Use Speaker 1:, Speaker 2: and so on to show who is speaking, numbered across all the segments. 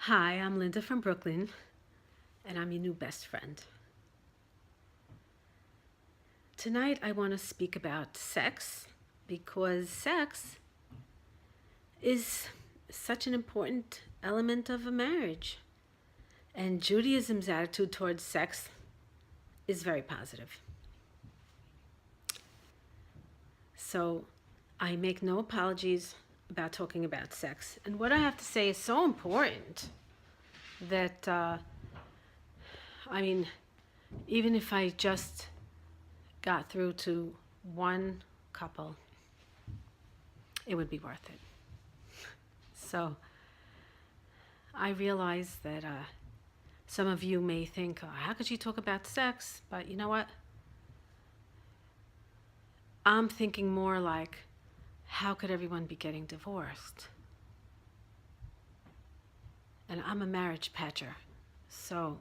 Speaker 1: Hi, I'm Linda from Brooklyn, and I'm your new best friend. Tonight, I want to speak about sex because sex is such an important element of a marriage, and Judaism's attitude towards sex is very positive. So, I make no apologies about talking about sex. And what I have to say is so important that, I mean, even if I just got through to one couple, it would be worth it. So I realize that some of you may think, oh, how could she talk about sex? But you know what? I'm thinking more like, how could everyone be getting divorced? And I'm a marriage patcher, so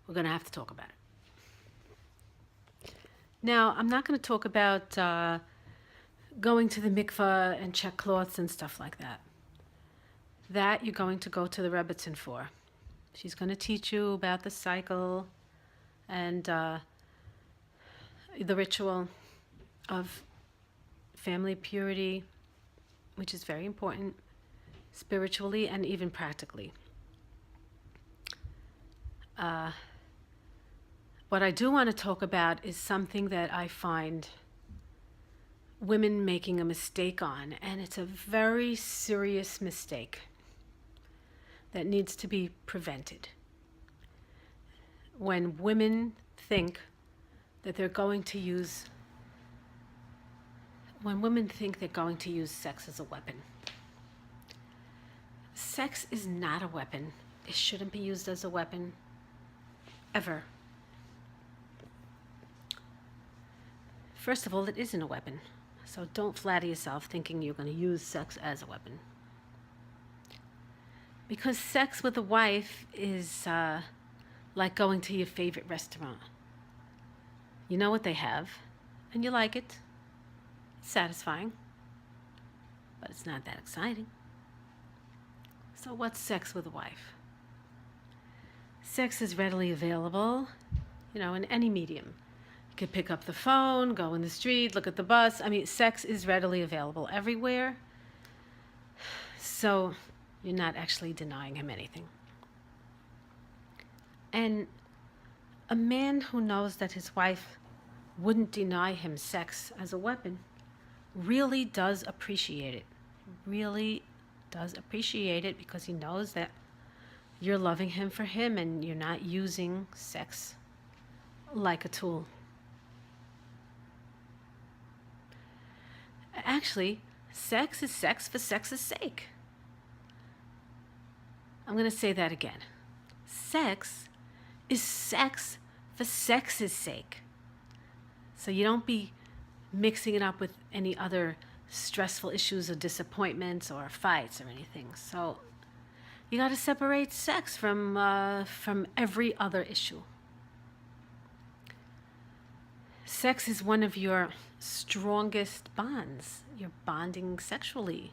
Speaker 1: we're going to have to talk about it. Now, I'm not going to talk about going to the mikveh and check cloths and stuff like that. That you're going to go to the Rebbitzin for. She's going to teach you about the cycle and the ritual of family purity, which is very important spiritually and even practically. What I do want to talk about is something that I find women making a mistake on, and it's a very serious mistake that needs to be prevented. When women think that they're going to use sex as a weapon. Sex is not a weapon. It shouldn't be used as a weapon, ever. First of all, it isn't a weapon. So don't flatter yourself thinking you're going to use sex as a weapon. Because sex with a wife is like going to your favorite restaurant. You know what they have, and you like it. It's satisfying, but it's not that exciting. So what's sex with a wife? Sex is readily available, in any medium. You could pick up the phone, go in the street, look at the bus. Sex is readily available everywhere. So you're not actually denying him anything. And a man who knows that his wife wouldn't deny him sex as a weapon really does appreciate it. Really does appreciate it because he knows that you're loving him for him and you're not using sex like a tool. Actually, sex is sex for sex's sake. I'm going to say that again. Sex is sex for sex's sake. So you don't be mixing it up with any other stressful issues or disappointments or fights or anything. So you got to separate sex from every other issue. Sex is one of your strongest bonds. You're bonding sexually.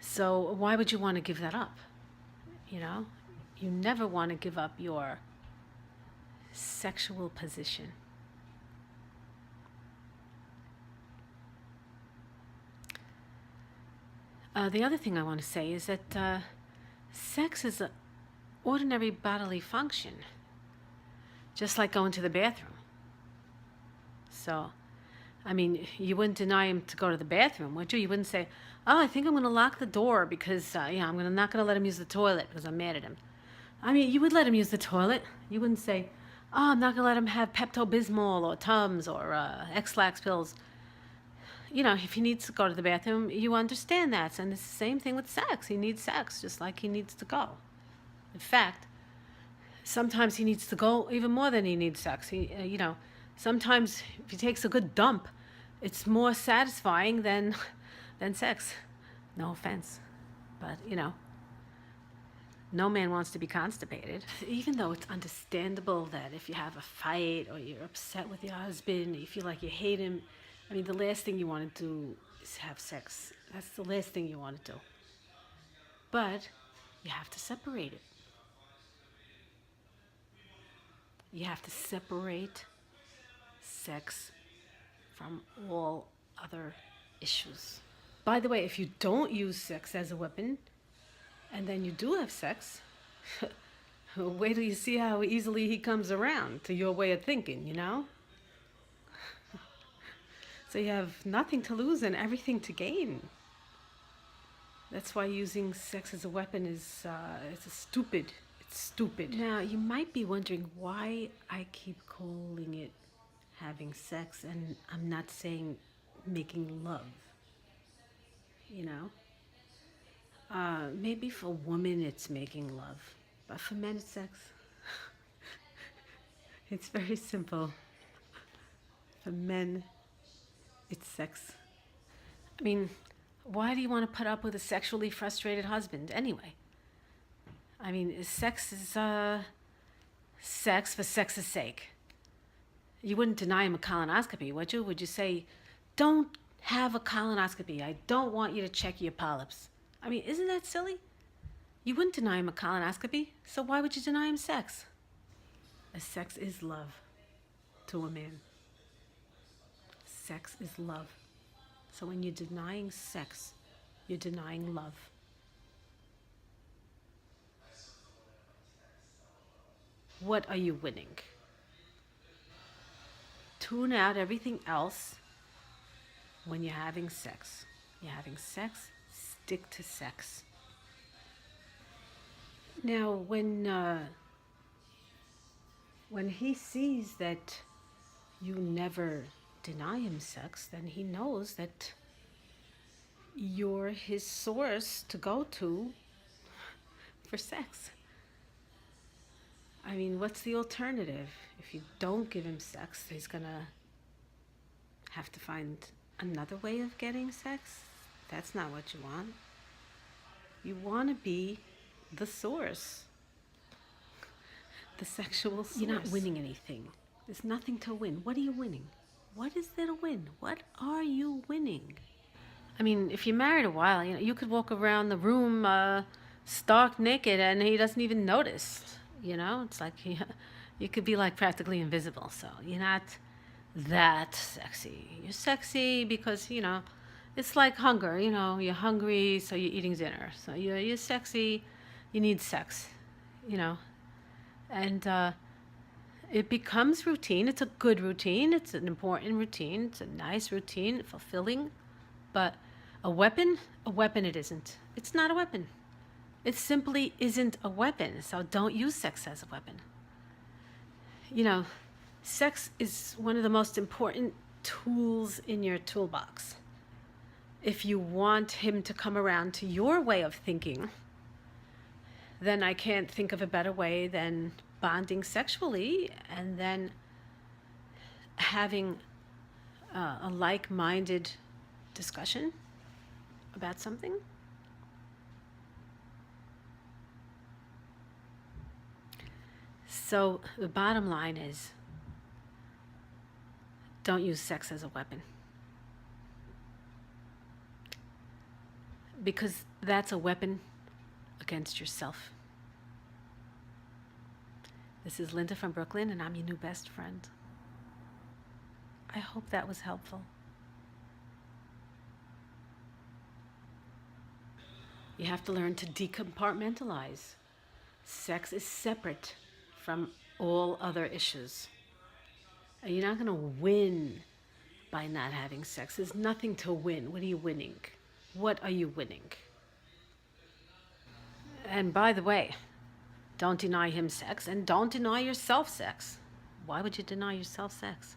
Speaker 1: So why would you want to give that up? You never want to give up your sexual position. The other thing I want to say is that sex is an ordinary bodily function, just like going to the bathroom. So, you wouldn't deny him to go to the bathroom, would you? You wouldn't say, oh, I think I'm going to lock the door because, I'm not going to let him use the toilet because I'm mad at him. You would let him use the toilet. You wouldn't say, oh, I'm not going to let him have Pepto-Bismol or Tums or X-Lax pills. If he needs to go to the bathroom, you understand that. And it's the same thing with sex. He needs sex just like he needs to go. In fact, sometimes he needs to go even more than he needs sex. Sometimes if he takes a good dump, it's more satisfying than sex. No offense, but no man wants to be constipated. Even though it's understandable that if you have a fight or you're upset with your husband, you feel like you hate him, the last thing you want to do is have sex. That's the last thing you want to do. But you have to separate it. You have to separate sex from all other issues. By the way, if you don't use sex as a weapon, and then you do have sex, wait till you see how easily he comes around to your way of thinking, you know? So you have nothing to lose and everything to gain. That's why using sex as a weapon is stupid. It's stupid. Now, you might be wondering why I keep calling it having sex, and I'm not saying making love, you know? Maybe for women it's making love, but for men it's sex. It's very simple. For men, it's sex. I mean, why do you want to put up with a sexually frustrated husband anyway? I mean, sex is sex for sex's sake. You wouldn't deny him a colonoscopy, would you? Would you say, don't have a colonoscopy. I don't want you to check your polyps. I mean, isn't that silly? You wouldn't deny him a colonoscopy, so why would you deny him sex? Sex is love to a man. Sex is love. So when you're denying sex, you're denying love. What are you winning? Tune out everything else when you're having sex. You're having sex, stick to sex. Now, when he sees that you never deny him sex, then he knows that you're his source to go to for sex. I mean, what's the alternative? If you don't give him sex, he's gonna have to find another way of getting sex. That's not what you want. You want to be the source, the sexual source. You're not winning anything. There's nothing to win. What are you winning? What is there to win? What are you winning? I mean, if you're married a while, you could walk around the room stark naked and he doesn't even notice. It's like you could be like practically invisible. So you're not that sexy. You're sexy because, it's like hunger. You're hungry, so you're eating dinner. So you're sexy. You need sex, and it becomes routine. It's a good routine. It's an important routine. It's a nice routine, fulfilling. But a weapon it isn't. It's not a weapon. It simply isn't a weapon. So don't use sex as a weapon. Sex is one of the most important tools in your toolbox. If you want him to come around to your way of thinking, then I can't think of a better way than bonding sexually and then having a like-minded discussion about something. So the bottom line is, don't use sex as a weapon. Because that's a weapon against yourself. This is Linda from Brooklyn, and I'm your new best friend. I hope that was helpful. You have to learn to decompartmentalize. Sex is separate from all other issues. And you're not going to win by not having sex. There's nothing to win. What are you winning? What are you winning? And by the way, don't deny him sex and don't deny yourself sex. Why would you deny yourself sex?